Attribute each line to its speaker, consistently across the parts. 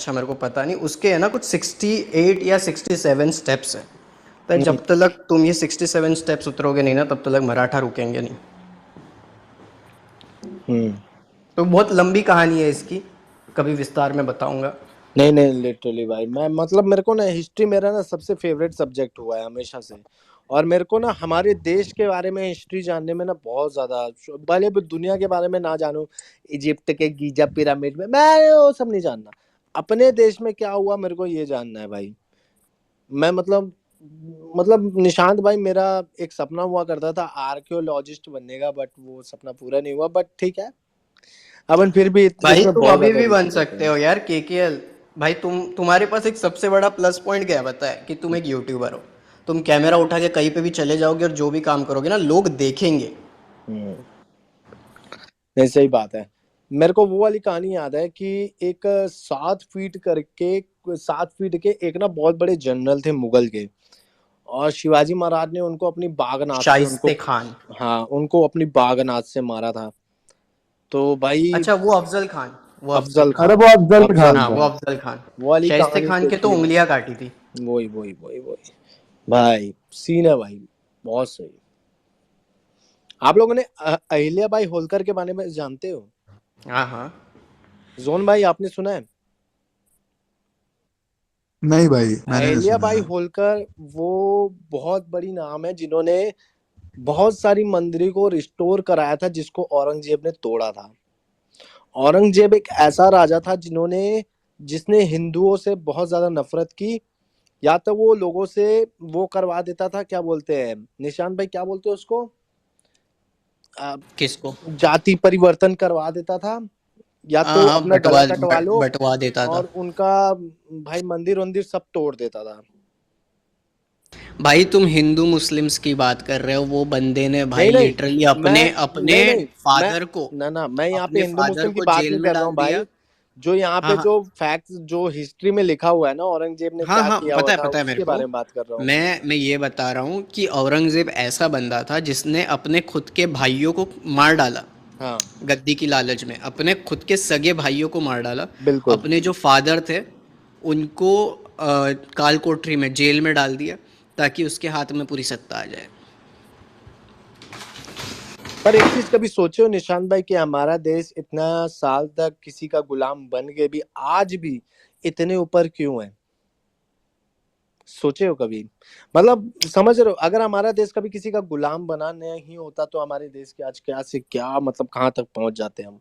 Speaker 1: अच्छा मेरे को पता नहीं, उसके है ना कुछ 68 या 67 स्टेप्स है। तो
Speaker 2: हम्म।
Speaker 1: जब तक तुम ये 67 स्टेप्स उतरोगे नहीं ना, तब तक मराठा रुकेंगे नहीं।
Speaker 2: हम्म।
Speaker 1: तो बहुत लंबी कहानी है इसकी, कभी विस्तार में बताऊंगा।
Speaker 2: नहीं नहीं, लिटरली भाई मैं मतलब मेरे को ना हिस्ट्री मेरा ना सबसे फेवरेट सब्जेक्ट हुआ है हमेशा से। और मेरे को ना हमारे देश के बारे में हिस्ट्री जानने में ना बहुत ज्यादा, भले भी दुनिया के बारे में ना जानूं, इजिप्ट के गीजा पिरामिड में मैं वो सब नहीं जानना, अपने देश में क्या हुआ मेरे को ये जानना है भाई। मैं मतलब निशांत भाई, मेरा एक सपना हुआ करता था आर्कियोलॉजिस्ट बनने का, बट वो सपना पूरा नहीं हुआ, बट ठीक है, अपन फिर भी
Speaker 1: भाई
Speaker 2: इसमें
Speaker 1: तुम
Speaker 2: बहुत
Speaker 1: अभी
Speaker 2: ज्यादा
Speaker 1: भी बन
Speaker 2: रुचि लेते
Speaker 1: सकते
Speaker 2: हैं।
Speaker 1: हो यार, केकेएल। भाई तुम्हारे पास एक सबसे बड़ा प्लस पॉइंट क्या है पता है? कि तुम एक यूट्यूबर हो। तुम कैमरा उठा के कहीं पे भी चले जाओगे और जो भी काम करोगे ना, लोग देखेंगे।
Speaker 2: हम्म। नहीं, सही बात है। मेरे को वो वाली कहानी याद है कि एक 7 फीट करके, 7 फीट के एक ना बहुत बड़े जनरल थे मुगल के, और शिवाजी महाराज ने उनको अपनी बागनाथ से उनको,
Speaker 1: शाइस्ते खान।
Speaker 2: हाँ उनको अपनी बागनाथ से मारा था। तो भाई,
Speaker 1: अच्छा वो अफजल खान। वो अफजल
Speaker 2: अफजल
Speaker 1: खान।
Speaker 3: अरे
Speaker 2: खान,
Speaker 3: वो अफजल
Speaker 2: अफजल
Speaker 3: खान
Speaker 1: हाँ वो
Speaker 3: था।
Speaker 2: खान,
Speaker 1: अफजल खान।
Speaker 2: वो वाली
Speaker 1: शाइस्ते
Speaker 2: कहानी
Speaker 1: खान
Speaker 2: तो
Speaker 1: के तो
Speaker 2: थी भाई।
Speaker 1: उंगलियां काटी थी।
Speaker 2: वही भाई, सीन है भाई, बहुत सही। आप लोगों ने अहिल्या बाई होलकर के बारे में जानते हो?
Speaker 1: हाँ हाँ।
Speaker 2: जोन भाई, आपने सुना है?
Speaker 3: नहीं भाई, मैंने नहीं
Speaker 2: अहिल्या
Speaker 3: सुना
Speaker 2: बाई
Speaker 3: है।
Speaker 2: होलकर वो बहुत बड़ी नाम है जिन्होंने बहुत सारी मंदिरों को रिस्टोर कराया था, जिसको औरंगजेब ने तोड़ा था। औरंगजेब एक ऐसा राजा था जिन्होंने जिसने हिंदुओं से बहुत ज्यादा नफरत की। या तो वो लोगों से वो करवा देता था, क्या बोलते हैं निशांत भाई, क्या बोलते हैं उसको, अ,
Speaker 1: किसको?
Speaker 2: जाति परिवर्तन करवा देता था, या
Speaker 1: हाँ
Speaker 2: तो
Speaker 1: हाँ,
Speaker 2: अपना गला कटवा लो,
Speaker 1: बटवा देता था।
Speaker 2: और उनका भाई मंदिर वंदिर सब तोड़ देता था।
Speaker 1: भाई तुम हिंदू मुस्लिम्स की बात कर रहे हो, वो बंदे ने
Speaker 2: नहीं
Speaker 1: भाई
Speaker 2: नहीं,
Speaker 1: लिटरली
Speaker 2: मैं
Speaker 1: अपने अपने
Speaker 2: नहीं नहीं, मैं
Speaker 1: फादर को,
Speaker 2: ना ना, मैं यहाँ पे
Speaker 1: अपने
Speaker 2: हिंदू
Speaker 1: फादर
Speaker 2: मुस्लिम की
Speaker 1: को
Speaker 2: बात
Speaker 1: जेल
Speaker 2: नहीं
Speaker 1: में
Speaker 2: कर रहा हूँ
Speaker 1: डाल
Speaker 2: भाई।
Speaker 1: दिया।
Speaker 2: जो यहाँ
Speaker 1: हाँ
Speaker 2: पे
Speaker 1: हाँ
Speaker 2: जो फैक्ट्स जो हिस्ट्री में लिखा हुआ है ना, औरंगजेब ने
Speaker 1: हाँ
Speaker 2: क्या
Speaker 1: हाँ,
Speaker 2: किया हुआ था,
Speaker 1: पता है मेरे
Speaker 2: उसके
Speaker 1: को।
Speaker 2: बारे में बात कर रहा हूँ मैं।
Speaker 1: मैं ये बता रहा हूँ कि औरंगजेब ऐसा बंदा था जिसने अपने खुद के भाइयों को मार डाला।
Speaker 2: हाँ,
Speaker 1: गद्दी की लालच में अपने खुद के सगे भाइयों को मार डाला।
Speaker 2: बिल्कुल।
Speaker 1: अपने जो फादर थे उनको काल कोठरी में जेल में डाल दिया, ताकि उसके हाथ में पूरी सत्ता आ जाए।
Speaker 2: पर एक चीज कभी सोचे हो निशांत भाई, कि हमारा देश इतना साल तक किसी का गुलाम बन के भी आज भी इतने ऊपर क्यों है? सोचे हो कभी? मतलब समझ रहे हो, अगर हमारा देश कभी किसी का गुलाम बना नहीं होता तो हमारे देश के आज क्या से क्या, मतलब कहाँ तक पहुंच जाते हम।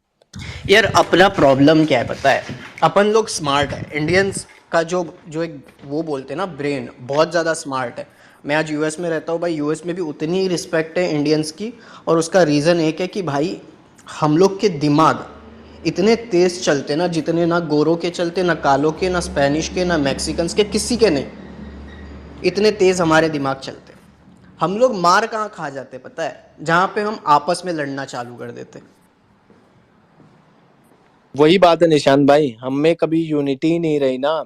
Speaker 1: यार अपना प्रॉब्लम क्या है पता है? अपन लोग स्मार्ट है इंडियंस का, जो जो एक वो बोलते हैं ना ब्रेन, बहुत ज़्यादा स्मार्ट है। मैं आज यूएस में रहता हूँ भाई, यूएस में भी उतनी ही रिस्पेक्ट है इंडियंस की। और उसका रीज़न एक है कि भाई हम लोग के दिमाग इतने तेज़ चलते ना, जितने ना गोरों के चलते, ना कालों के, ना स्पेनिश के, ना मैक्सिकन्स के, किसी के नहीं। इतने तेज़ हमारे दिमाग चलते। हम लोग मार कहाँ खा जाते पता है? जहाँ पे हम आपस में लड़ना चालू कर देते।
Speaker 2: वही बात है निशांत भाई, हम में कभी यूनिटी ही नहीं रही ना।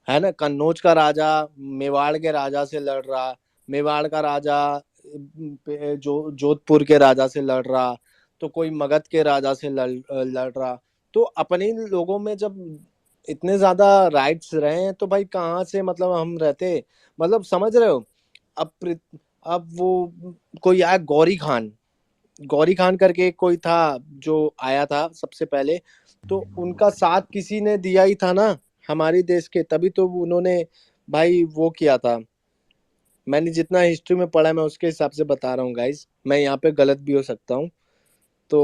Speaker 2: है ना, कन्नौज का राजा मेवाड़ के राजा से लड़ रहा, मेवाड़ का राजा जो जोधपुर के राजा से लड़ रहा, तो कोई मगध के राजा से लड़ रहा। तो अपने ही लोगों में जब इतने ज्यादा राइट्स रहे हैं, तो भाई कहाँ से मतलब हम रहते, मतलब समझ रहे हो। अब अब वो कोई आया गौरी खान, गौरी खान करके कोई था जो आया था सबसे पहले, तो उनका साथ किसी ने दिया ही था ना हमारे देश के, तभी तो उन्होंने भाई वो किया था। मैंने जितना हिस्ट्री में पढ़ा है, मैं उसके हिसाब से बता रहा हूँ गाइस, मैं यहाँ पे गलत भी हो सकता हूँ। तो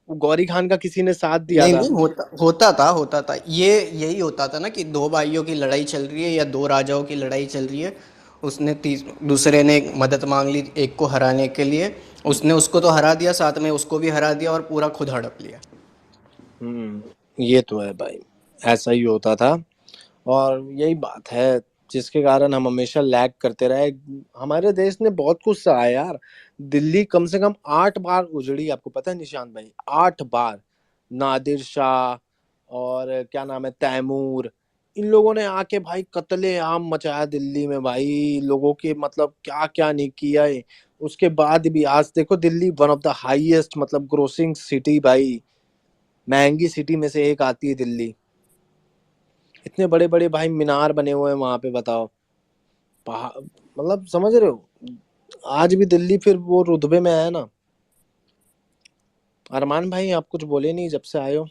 Speaker 2: वो गौरी खान का किसी ने साथ दिया
Speaker 1: नहीं
Speaker 2: था।
Speaker 1: नहीं, होता था ये। यही होता था ना कि दो भाइयों की लड़ाई चल रही है या दो राजाओं की लड़ाई चल रही है। दूसरे ने मदद मांग ली एक को हराने के लिए। उसने उसको तो हरा दिया, साथ में उसको भी हरा दिया और पूरा खुद हड़प लिया।
Speaker 2: ये तो है भाई, ऐसा ही होता था। और यही बात है जिसके कारण हम हमेशा लैग करते रहे। हमारे देश ने बहुत कुछ सहा है यार। दिल्ली कम से कम 8 बार उजड़ी, आपको पता है निशांत भाई? 8 बार। नादिर शाह और क्या नाम है, तैमूर, इन लोगों ने आके भाई कत्ले आम मचाया दिल्ली में भाई, लोगों के मतलब क्या क्या नहीं किया है। उसके बाद भी आज देखो, Delhi one of the highest मतलब ग्रोसिंग सिटी भाई, महंगी सिटी में से एक आती है दिल्ली। इतने बड़े बड़े भाई मीनार बने हुए हैं वहां पे, बताओ। मतलब समझ रहे हो, आज भी दिल्ली फिर वो रुतबे में है ना। अरमान भाई आप कुछ बोले नहीं जब से आए हो।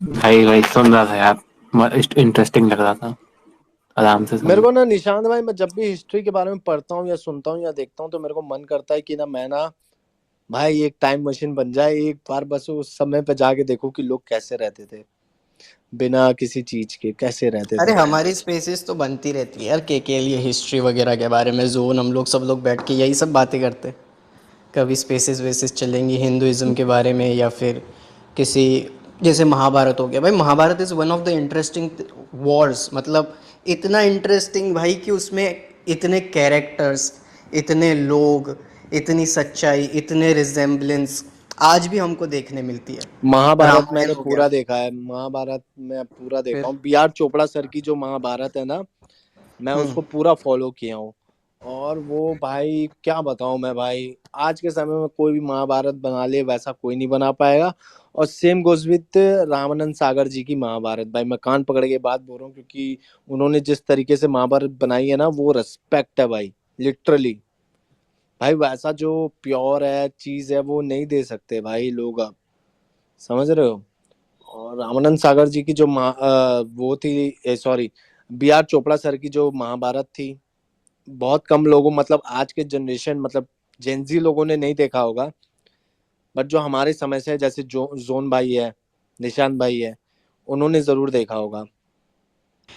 Speaker 4: भाई भाई सुन रहा था यार, इंटरेस्टिंग लग रहा था, आराम से सुन
Speaker 2: मेरे
Speaker 4: रहा।
Speaker 2: को ना निशांत भाई, मैं जब भी हिस्ट्री के बारे में पढ़ता हूँ या सुनता हूँ या देखता हूँ तो मेरे को मन करता है कि ना मैं ना भाई एक टाइम मशीन बन जाए एक बार, बस उस समय पे जाके देखो कि लोग कैसे रहते थे, बिना किसी चीज के कैसे रहते
Speaker 1: अरे
Speaker 2: थे।
Speaker 1: हमारी स्पेसिस तो बनती रहती है यार के लिए हिस्ट्री वगैरह के बारे में, जोन हम लोग सब लोग बैठ के यही सब बातें करते हैं। कभी स्पेसिस वेसिस चलेंगी हिंदुइज्म के बारे में, या फिर किसी, जैसे महाभारत हो गया भाई। Mahabharat is one of the interesting wars, मतलब इतना इंटरेस्टिंग भाई कि उसमें इतने कैरेक्टर्स, इतने लोग, इतनी सच्चाई, इतने रिजेम्बलेंस आज भी हमको देखने मिलती है।
Speaker 2: महाभारत
Speaker 1: रामायण
Speaker 2: मैंने
Speaker 1: हो गया।
Speaker 2: पूरा देखा है, महाभारत मैं पूरा देखा
Speaker 1: फिर
Speaker 2: हूँ। बी आर चोपड़ा सर की जो महाभारत है ना, मैं उसको पूरा फॉलो किया हूँ। और वो भाई क्या बताऊं मैं भाई, आज के समय में कोई भी महाभारत बना ले वैसा कोई नहीं बना पाएगा। और same goes with Ramanand Sagar जी की महाभारत। भाई मैं कान पकड़ के बात बोल रहा हूँ, क्योंकि उन्होंने जिस तरीके से महाभारत बनाई है ना, वो रेस्पेक्ट है भाई, लिटरली। भाई वैसा जो प्योर है चीज है वो नहीं दे सकते भाई लोग, आप समझ रहे हो। और रामानंद सागर जी की जो वो थी, sorry, B R Chopra sir की जो महाभारत थी, बहुत कम लोगों, मतलब आज के जनरेशन, मतलब जेंजी लोगों ने नहीं देखा होगा। बट जो हमारे समय से है, जैसे जोन भाई है, निशांत भाई है, उन्होंने जरूर देखा होगा।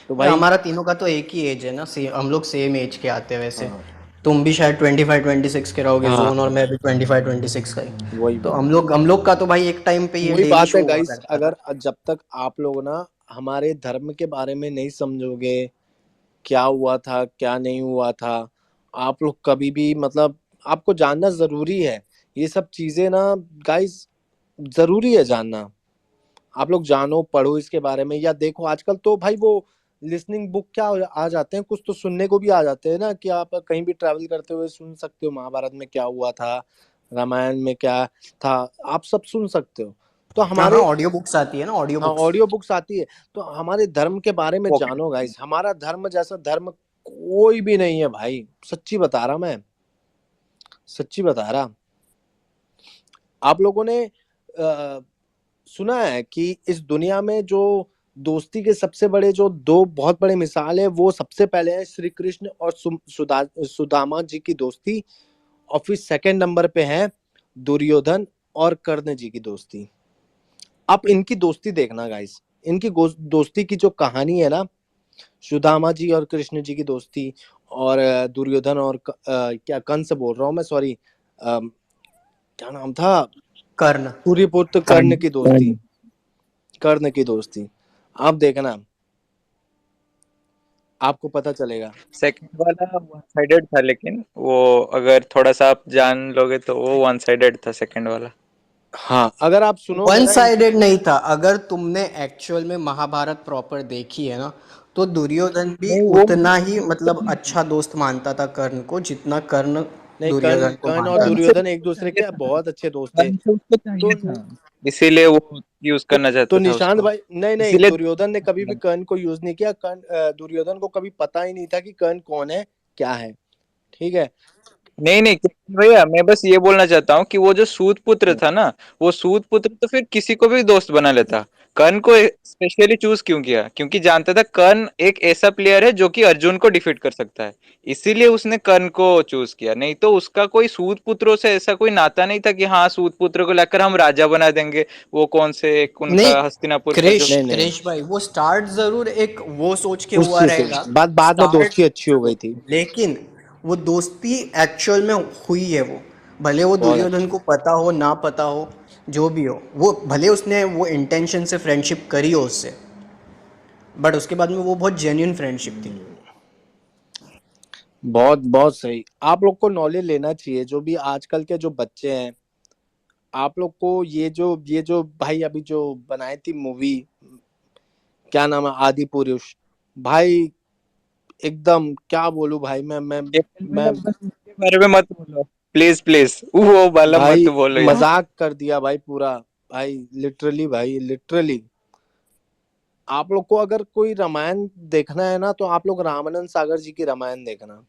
Speaker 2: तो
Speaker 1: भाई
Speaker 2: भाई
Speaker 1: हमारा तीनों का तो एक ही एज है ना, हम लोग सेम एज के आते हैं वैसे।
Speaker 2: हाँ
Speaker 1: तुम भी शायद 25-26 के रहोगे
Speaker 2: हाँ
Speaker 1: जोन, और मैं भी 25-26 का ही।
Speaker 2: वही
Speaker 1: तो
Speaker 2: वही
Speaker 1: हम लोग का तो भाई एक टाइम पे ये
Speaker 2: वही
Speaker 1: डेली
Speaker 2: बात है
Speaker 1: शो हुआ
Speaker 2: गाइस।
Speaker 1: करता
Speaker 2: अगर
Speaker 1: था।
Speaker 2: जब तक आप लोग ना हमारे धर्म के बारे में नहीं समझोगे, क्या हुआ था क्या नहीं हुआ था, आप लोग कभी भी, मतलब आपको जानना जरूरी है ये सब चीजें ना गाइस, जरूरी है जानना। आप लोग जानो, पढ़ो इसके बारे में, या देखो आजकल तो भाई वो लिसनिंग बुक क्या आ जाते हैं, कुछ तो सुनने को भी आ जाते हैं ना, कि आप कहीं भी ट्रैवल करते हुए सुन सकते हो महाभारत में क्या हुआ था, रामायण में क्या था, आप सब सुन सकते हो। तो
Speaker 1: हाँ हाँ,
Speaker 2: हमारे,
Speaker 1: ऑडियो बुक्स आती है ना, ऑडियो
Speaker 2: हाँ
Speaker 1: बुक्स।
Speaker 2: ऑडियो बुक्स आती है। तो हमारे धर्म के बारे में
Speaker 4: पॉकेट
Speaker 2: जानो गाइस, हमारा धर्म जैसा धर्म कोई भी नहीं है भाई, सच्ची बता रहा मैं, सच्ची बता रहा। आप लोगों ने सुना है कि इस दुनिया में जो दोस्ती के सबसे बड़े जो दो बहुत बड़े मिसाल है, वो सबसे पहले है श्री कृष्ण और सुदामा जी की दोस्ती। और फिर सेकंड नंबर पे है दुर्योधन और कर्ण जी की दोस्ती। आप इनकी दोस्ती देखना गाइस, इनकी दोस्ती की जो कहानी है ना, सुदामा जी और कृष्ण जी की दोस्ती, और दुर्योधन और क्या कंस बोल रहा हूँ मैं, सॉरी, क्या नाम था,
Speaker 1: कर्ण।
Speaker 2: सूर्यपुत्र कर्ण की दोस्ती,
Speaker 4: कर्ण।
Speaker 2: कर्ण की दोस्ती। आप देखना, आपको पता चलेगा।
Speaker 5: सेकंड वाला वन साइडेड था, लेकिन वो अगर थोड़ा सा आप जान लोगे तो वो वन साइडेड था सेकंड वाला।
Speaker 2: हाँ अगर आप सुनोगे
Speaker 1: वन
Speaker 2: ना इनकी,
Speaker 1: साइडेड नहीं था। अगर तुमने एक्चुअल में महाभारत प्रॉपर देखी है ना, तो दुर्योधन भी
Speaker 5: नहीं वो
Speaker 1: उतना ही मतलब अच्छा दोस्त मानता था कर्ण को, जितना कर्ण
Speaker 2: नहीं, कर्ण
Speaker 1: दुर्योधन को
Speaker 2: कर्ण और
Speaker 1: मानता
Speaker 5: कर्ण
Speaker 1: था।
Speaker 5: से
Speaker 2: दुर्योधन एक
Speaker 5: उसको
Speaker 2: दूसरे
Speaker 5: चाहिए
Speaker 2: के
Speaker 5: था,
Speaker 2: बहुत अच्छे दोस्त थे।
Speaker 5: कर्ण से उसको
Speaker 2: तो
Speaker 5: चाहिए था, इसीलिए वो यूज करना
Speaker 2: तो
Speaker 5: चाहता था
Speaker 2: निशांत
Speaker 5: उसको,
Speaker 2: भाई, नहीं नहीं,
Speaker 5: इसीलिए।
Speaker 2: दुर्योधन ने कभी भी कर्ण को यूज नहीं किया। कर्ण दुर्योधन को कभी पता ही नहीं था कि कर्ण कौन है, क्या है, ठीक है।
Speaker 5: नहीं नहीं भैया, मैं बस ये बोलना चाहता हूँ कि वो जो सूत पुत्र था ना, वो सूत पुत्र तो फिर किसी को भी दोस्त बना लेता। कर्ण को स्पेशली चूज क्यों किया? क्योंकि जानता था कर्ण एक ऐसा प्लेयर है जो कि अर्जुन को डिफीट कर सकता है, इसीलिए उसने कर्ण को चूज किया। नहीं तो उसका कोई सूत पुत्रों से ऐसा कोई नाता नहीं था कि हाँ सूत पुत्र को लेकर हम राजा बना देंगे। वो कौन से एक
Speaker 1: नहीं,
Speaker 5: उनका हस्तिनापुर का जो,
Speaker 1: क्रिश
Speaker 2: नहीं नहीं,
Speaker 1: क्रिश भाई, वो स्टार्ट जरूर एक वो सोच के
Speaker 2: उस
Speaker 1: हुआ
Speaker 2: चीज से
Speaker 1: रहेगा।
Speaker 2: बाद में
Speaker 1: स्टार्ट
Speaker 2: दोस्ती अच्छी हो गई
Speaker 1: जरूर,
Speaker 2: थी,
Speaker 1: लेकिन वो दोस्ती एक्चुअल में हुई है वो, भले वो
Speaker 2: बहुत
Speaker 1: दुर्योधन
Speaker 2: अच्छी।
Speaker 1: को पता हो ना पता हो, जो भी हो, वो भले उसने वो इंटेंशन से फ्रेंडशिप करी हो उससे, बट उसके बाद में वो बहुत जेन्यून फ्रेंडशिप थी।
Speaker 2: बहुत बहुत सही। आप लोग को नॉलेज लेना चाहिए, जो भी आजकल के जो बच्चे हैं, आप लोग को ये जो भाई अभी जो बनाई थी मूवी, क्या नाम है, आदि पुरुष, भाई एकदम क्या बोलूं भाई, मैं
Speaker 5: बस उसके बारे में मत बोलो, प्लीज प्लीज वो वाला मत
Speaker 2: भाई
Speaker 5: बोलो यार।
Speaker 2: मजाक कर दिया भाई पूरा, भाई लिटरली, भाई लिटरली। आप लोग को अगर कोई रामायण देखना है ना तो आप लोग रामानंद सागर जी की रामायण देखना।